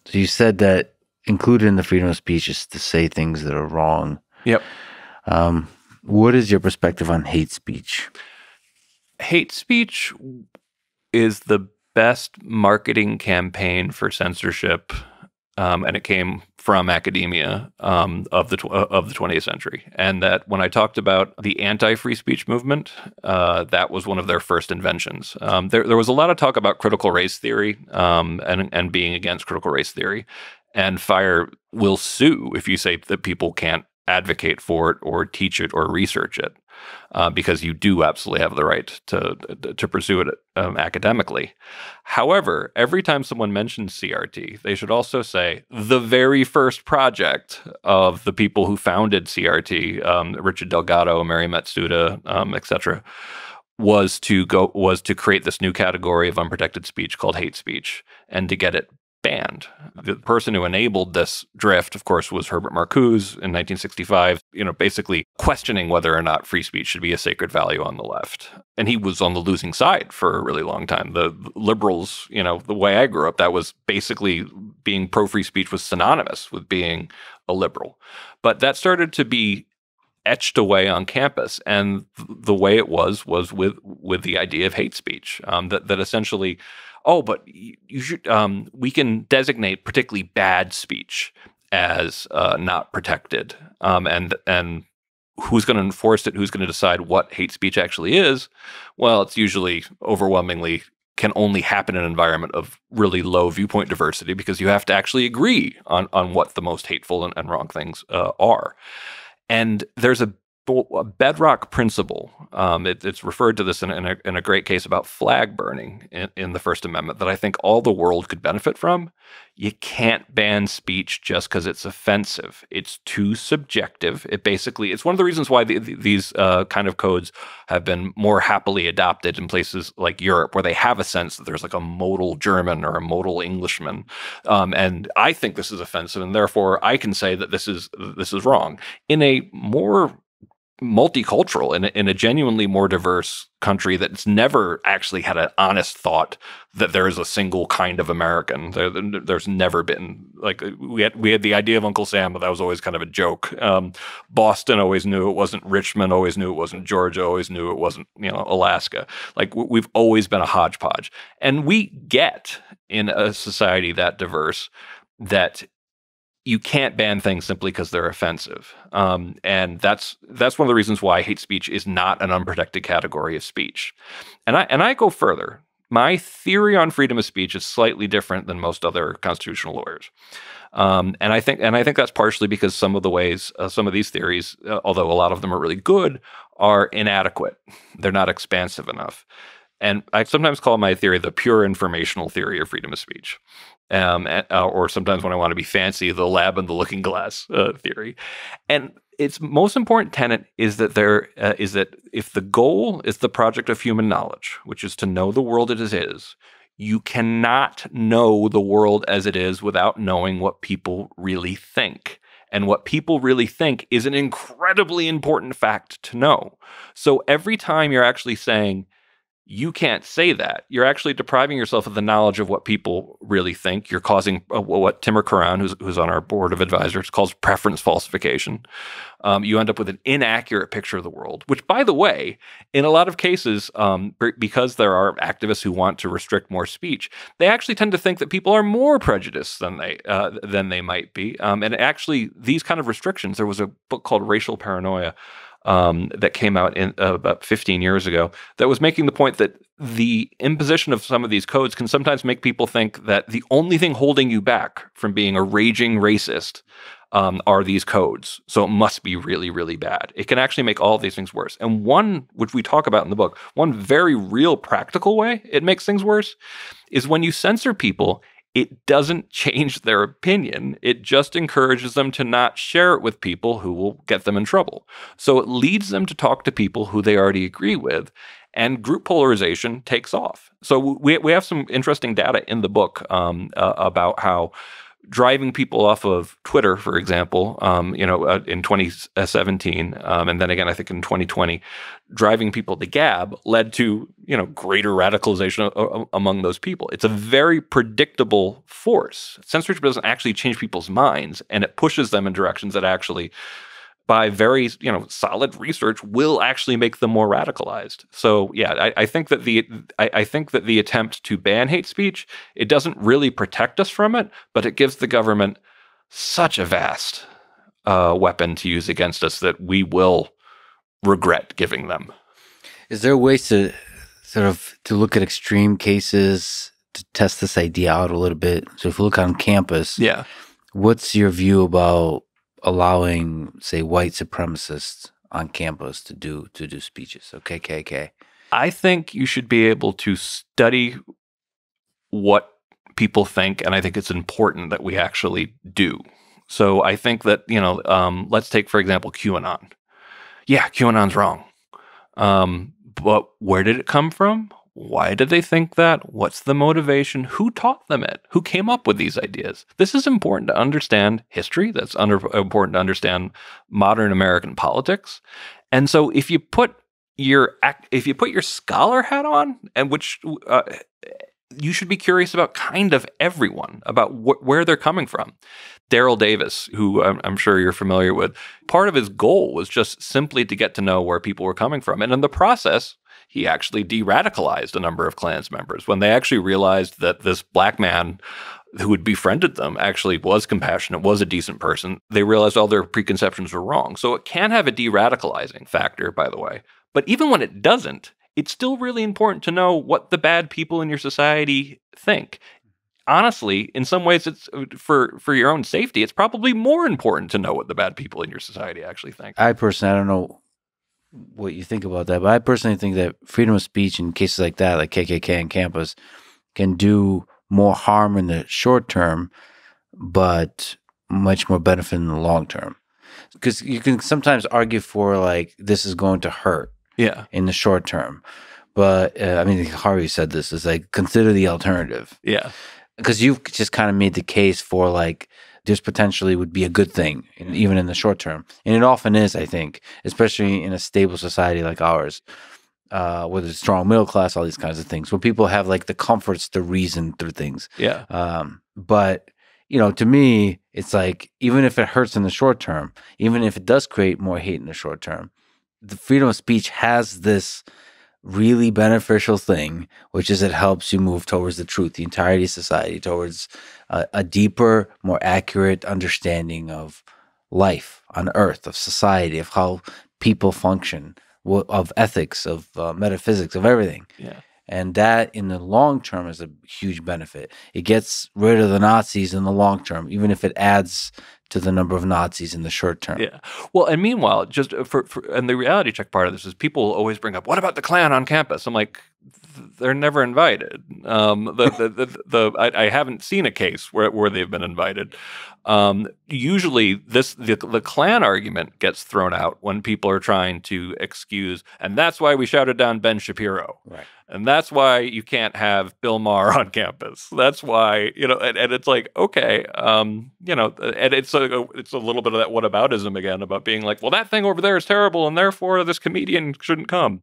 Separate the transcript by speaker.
Speaker 1: So you said that included in the freedom of speech is to say things that are wrong.
Speaker 2: Yep.
Speaker 1: What is your perspective on hate speech?
Speaker 2: Hate speech is the best marketing campaign for censorship, and it came from academia of the 20th century. And that when I talked about the anti-free speech movement, that was one of their first inventions. There was a lot of talk about critical race theory and being against critical race theory. And FIRE will sue if you say that people can't advocate for it or teach it or research it, because you do absolutely have the right to pursue it academically. However, every time someone mentions CRT, they should also say the very first project of the people who founded CRT, Richard Delgado, Mary Matsuda, etc., was to create this new category of unprotected speech called hate speech and to get it banned. The person who enabled this drift, of course, was Herbert Marcuse in 1965, basically questioning whether or not free speech should be a sacred value on the left. And he was on the losing side for a really long time. The liberals, the way I grew up, that was basically being pro-free speech was synonymous with being a liberal. But that started to be etched away on campus, and the way it was with the idea of hate speech, that essentially, but you should. We can designate particularly bad speech as not protected, and who's going to enforce it? Who's going to decide what hate speech actually is? Well, it's usually overwhelmingly can only happen in an environment of really low viewpoint diversity because you have to actually agree on what the most hateful and wrong things are. And there's a bedrock principle. It's referred to this in a great case about flag burning in the First Amendment that I think all the world could benefit from. You can't ban speech just because it's offensive. It's too subjective. It's one of the reasons why these kind of codes have been more happily adopted in places like Europe, where they have a sense that there's like a modal German or a modal Englishman, and I think this is offensive, and therefore I can say that this is wrong. In a more multicultural, in a genuinely more diverse country that's never actually had an honest thought that there is a single kind of American. There's never been, like, we had the idea of Uncle Sam, but that was always kind of a joke. Boston always knew it wasn't Richmond, always knew it wasn't Georgia, always knew it wasn't Alaska. Like, we've always been a hodgepodge, and we get in a society that diverse that you can't ban things simply because they're offensive. And that's one of the reasons why hate speech is not an unprotected category of speech. And I go further. My theory on freedom of speech is slightly different than most other constitutional lawyers. And I think that's partially because some of the ways, some of these theories, although a lot of them are really good, are inadequate. They're not expansive enough. And I sometimes call my theory the pure informational theory of freedom of speech. Or sometimes when I want to be fancy, the lab and the looking glass theory. And its most important tenet is that if the goal is the project of human knowledge, which is to know the world as it is, you cannot know the world as it is without knowing what people really think. And what people really think is an incredibly important fact to know. So every time you're actually saying, you can't say that, you're actually depriving yourself of the knowledge of what people really think. You're causing what Timur Kuran, who's on our board of advisors, calls preference falsification. You end up with an inaccurate picture of the world, which, by the way, in a lot of cases, because there are activists who want to restrict more speech, they actually tend to think that people are more prejudiced than they might be. And actually, these kind of restrictions, there was a book called Racial Paranoia that came out in about 15 years ago that was making the point that the imposition of some of these codes can sometimes make people think that the only thing holding you back from being a raging racist are these codes. So it must be really, really bad. It can actually make all of these things worse. And one, which we talk about in the book, one very real practical way it makes things worse is when you censor people, it doesn't change their opinion. It just encourages them to not share it with people who will get them in trouble. So it leads them to talk to people who they already agree with, and group polarization takes off. So we have some interesting data in the book about how driving people off of Twitter, for example, in 2017, and then again, I think in 2020, driving people to Gab led to, greater radicalization among those people. It's a very predictable force. Censorship doesn't actually change people's minds, and it pushes them in directions that actually, by very, solid research, will actually make them more radicalized. So yeah, I think that the attempt to ban hate speech, it doesn't really protect us from it, but it gives the government such a vast weapon to use against us that we will regret giving them.
Speaker 1: Is there ways to sort of to look at extreme cases to test this idea out a little bit? So if you look on campus,
Speaker 2: yeah,
Speaker 1: what's your view about allowing, say, white supremacists on campus to do speeches? So KKK.
Speaker 2: I think you should be able to study what people think, and I think it's important that we actually do. So I think that, let's take, for example, QAnon. Yeah, QAnon's wrong. But where did it come from? Why did they think that? What's the motivation? Who taught them it? Who came up with these ideas? This is important to understand history. That's important to understand modern American politics. And so if you put your scholar hat on, and which you should be curious about kind of everyone, about where they're coming from. Daryl Davis, who I'm sure you're familiar with, part of his goal was just simply to get to know where people were coming from. And in the process, he actually de-radicalized a number of Klans members. When they actually realized that this black man who had befriended them actually was compassionate, was a decent person, they realized all their preconceptions were wrong. So it can have a de-radicalizing factor, by the way. But even when it doesn't, it's still really important to know what the bad people in your society think. Honestly, in some ways, it's for your own safety, it's probably more important to know what the bad people in your society actually think.
Speaker 1: I don't know what you think about that, but I personally think that freedom of speech in cases like that, like KKK on campus, can do more harm in the short term, but much more benefit in the long term. Because you can sometimes argue for, like, this is going to hurt in the short term. But, Harvey said this, is like, consider the alternative.
Speaker 2: Yeah.
Speaker 1: Because you've just kind of made the case for, like, this potentially would be a good thing, even in the short term. And it often is, I think, especially in a stable society like ours, with a strong middle class, all these kinds of things, where people have, like, the comforts to reason through things.
Speaker 2: Yeah.
Speaker 1: But, to me, it's like, even if it hurts in the short term, even if it does create more hate in the short term, the freedom of speech has this really beneficial thing, which is it helps you move towards the truth, the entirety of society, towards a deeper, more accurate understanding of life on Earth, of society, of how people function, of ethics, of metaphysics, of everything.
Speaker 2: Yeah.
Speaker 1: And that, in the long term, is a huge benefit. It gets rid of the Nazis in the long term, even if it adds to the number of Nazis in the short term.
Speaker 2: Yeah. Well, and meanwhile, just and the reality check part of this is people always bring up, what about the Klan on campus? I'm like, they're never invited. I haven't seen a case where they've been invited. Usually the Klan argument gets thrown out when people are trying to excuse, and that's why we shouted down Ben Shapiro.
Speaker 1: Right.
Speaker 2: And that's why you can't have Bill Maher on campus. That's why, and it's like, okay, and it's a little bit of that whataboutism again, about being like, well, that thing over there is terrible, and therefore this comedian shouldn't come.